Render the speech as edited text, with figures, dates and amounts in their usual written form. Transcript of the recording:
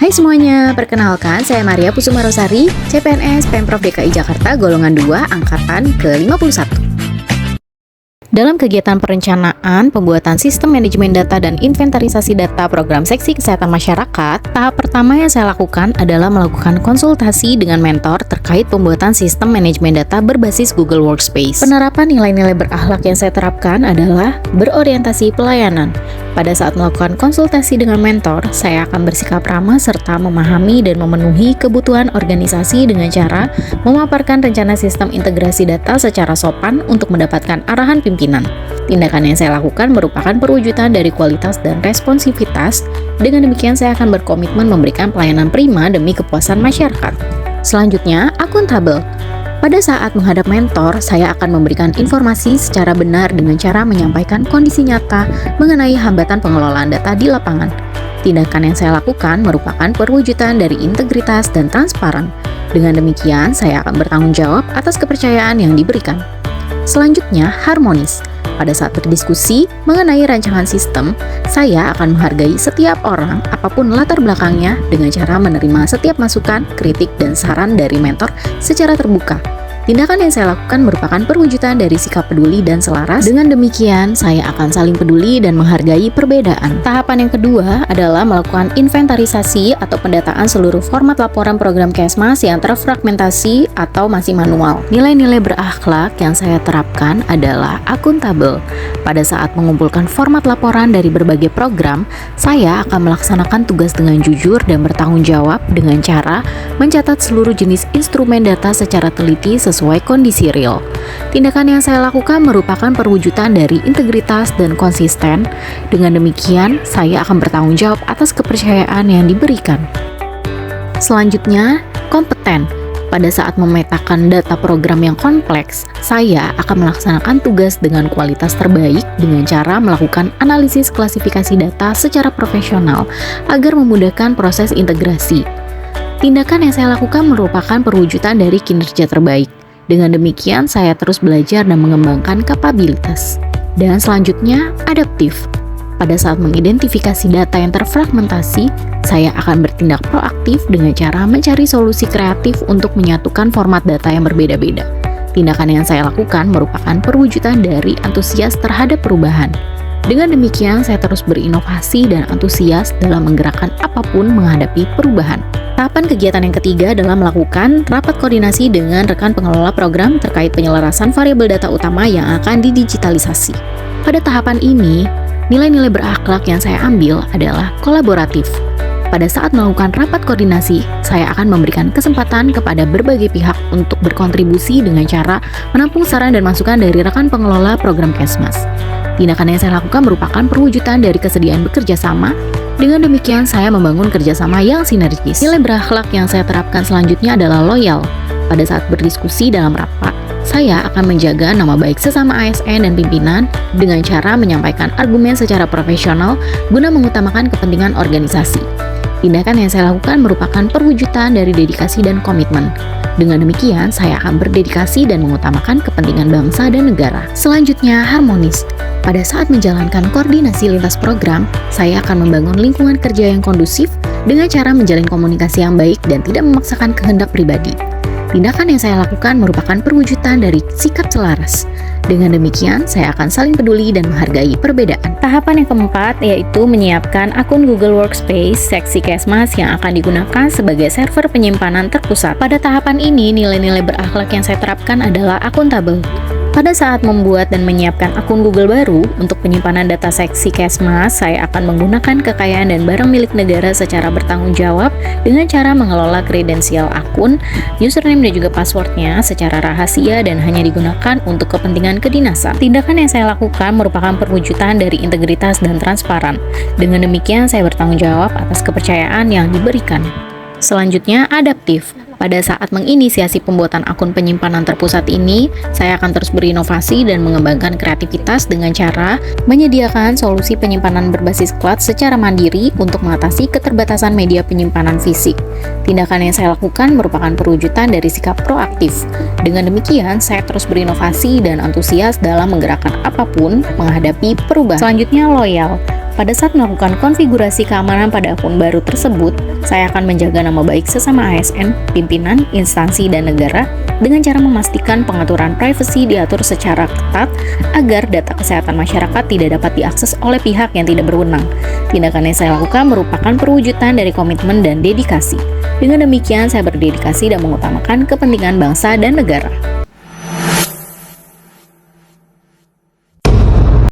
Hai semuanya, perkenalkan saya Maria Pusumarosari, CPNS Pemprov DKI Jakarta golongan 2 angkatan ke-51. Dalam kegiatan perencanaan, pembuatan sistem manajemen data dan inventarisasi data program seksi kesehatan masyarakat, tahap pertama yang saya lakukan adalah melakukan konsultasi dengan mentor terkait pembuatan sistem manajemen data berbasis Google Workspace. Penerapan nilai-nilai berakhlak yang saya terapkan adalah berorientasi pelayanan. Pada saat melakukan konsultasi dengan mentor, saya akan bersikap ramah serta memahami dan memenuhi kebutuhan organisasi dengan cara memaparkan rencana sistem integrasi data secara sopan untuk mendapatkan arahan pimpinan. Tindakan yang saya lakukan merupakan perwujudan dari kualitas dan responsivitas. Dengan demikian, saya akan berkomitmen memberikan pelayanan prima demi kepuasan masyarakat. Selanjutnya, akuntabel. Pada saat menghadap mentor, saya akan memberikan informasi secara benar dengan cara menyampaikan kondisi nyata mengenai hambatan pengelolaan data di lapangan. Tindakan yang saya lakukan merupakan perwujudan dari integritas dan transparan. Dengan demikian, saya akan bertanggung jawab atas kepercayaan yang diberikan. Selanjutnya, harmonis. Pada saat berdiskusi mengenai rancangan sistem, saya akan menghargai setiap orang apapun latar belakangnya dengan cara menerima setiap masukan, kritik, dan saran dari mentor secara terbuka. Tindakan yang saya lakukan merupakan perwujudan dari sikap peduli dan selaras. Dengan demikian, saya akan saling peduli dan menghargai perbedaan. Tahapan yang kedua adalah melakukan inventarisasi atau pendataan seluruh format laporan program Kesmas yang terfragmentasi atau masih manual. Nilai-nilai berakhlak yang saya terapkan adalah akuntabel. Pada saat mengumpulkan format laporan dari berbagai program, saya akan melaksanakan tugas dengan jujur dan bertanggung jawab dengan cara mencatat seluruh jenis instrumen data secara teliti sesuai kondisi real. Tindakan yang saya lakukan merupakan perwujudan dari integritas dan konsisten. Dengan demikian, saya akan bertanggung jawab atas kepercayaan yang diberikan. Selanjutnya, kompeten. Pada saat memetakan data program yang kompleks, saya akan melaksanakan tugas dengan kualitas terbaik dengan cara melakukan analisis klasifikasi data secara profesional agar memudahkan proses integrasi. Tindakan yang saya lakukan merupakan perwujudan dari kinerja terbaik. Dengan demikian, saya terus belajar dan mengembangkan kapabilitas. Dan selanjutnya, adaptif. Pada saat mengidentifikasi data yang terfragmentasi, saya akan bertindak proaktif dengan cara mencari solusi kreatif untuk menyatukan format data yang berbeda-beda. Tindakan yang saya lakukan merupakan perwujudan dari antusias terhadap perubahan. Dengan demikian, saya terus berinovasi dan antusias dalam menggerakkan apapun menghadapi perubahan. Tahapan kegiatan yang ketiga adalah melakukan rapat koordinasi dengan rekan pengelola program terkait penyelarasan variabel data utama yang akan didigitalisasi. Pada tahapan ini, nilai-nilai berakhlak yang saya ambil adalah kolaboratif. Pada saat melakukan rapat koordinasi, saya akan memberikan kesempatan kepada berbagai pihak untuk berkontribusi dengan cara menampung saran dan masukan dari rekan pengelola program Kesmas. Tindakan yang saya lakukan merupakan perwujudan dari kesediaan bekerja sama. Dengan demikian, saya membangun kerjasama yang sinergis. Nilai berakhlak yang saya terapkan selanjutnya adalah loyal. Pada saat berdiskusi dalam rapat, saya akan menjaga nama baik sesama ASN dan pimpinan dengan cara menyampaikan argumen secara profesional guna mengutamakan kepentingan organisasi. Tindakan yang saya lakukan merupakan perwujudan dari dedikasi dan komitmen. Dengan demikian, saya akan berdedikasi dan mengutamakan kepentingan bangsa dan negara. Selanjutnya, harmonis. Pada saat menjalankan koordinasi lintas program, saya akan membangun lingkungan kerja yang kondusif dengan cara menjalin komunikasi yang baik dan tidak memaksakan kehendak pribadi. Tindakan yang saya lakukan merupakan perwujudan dari sikap selaras. Dengan demikian, saya akan saling peduli dan menghargai perbedaan. Tahapan yang keempat yaitu menyiapkan akun Google Workspace seksi Kesmas yang akan digunakan sebagai server penyimpanan terpusat. Pada tahapan ini, nilai-nilai berakhlak yang saya terapkan adalah akuntabel. Pada saat membuat dan menyiapkan akun Google baru untuk penyimpanan data seksi Kesmas, saya akan menggunakan kekayaan dan barang milik negara secara bertanggung jawab dengan cara mengelola kredensial akun, username dan juga passwordnya secara rahasia dan hanya digunakan untuk kepentingan kedinasan. Tindakan yang saya lakukan merupakan perwujudan dari integritas dan transparan. Dengan demikian, saya bertanggung jawab atas kepercayaan yang diberikan. Selanjutnya, adaptif. Pada saat menginisiasi pembuatan akun penyimpanan terpusat ini, saya akan terus berinovasi dan mengembangkan kreativitas dengan cara menyediakan solusi penyimpanan berbasis cloud secara mandiri untuk mengatasi keterbatasan media penyimpanan fisik. Tindakan yang saya lakukan merupakan perwujudan dari sikap proaktif. Dengan demikian, saya terus berinovasi dan antusias dalam menggerakkan apapun menghadapi perubahan. Selanjutnya, loyal. Pada saat melakukan konfigurasi keamanan pada akun baru tersebut, saya akan menjaga nama baik sesama ASN, pimpinan, instansi, dan negara dengan cara memastikan pengaturan privasi diatur secara ketat agar data kesehatan masyarakat tidak dapat diakses oleh pihak yang tidak berwenang. Tindakan yang saya lakukan merupakan perwujudan dari komitmen dan dedikasi. Dengan demikian, saya berdedikasi dan mengutamakan kepentingan bangsa dan negara.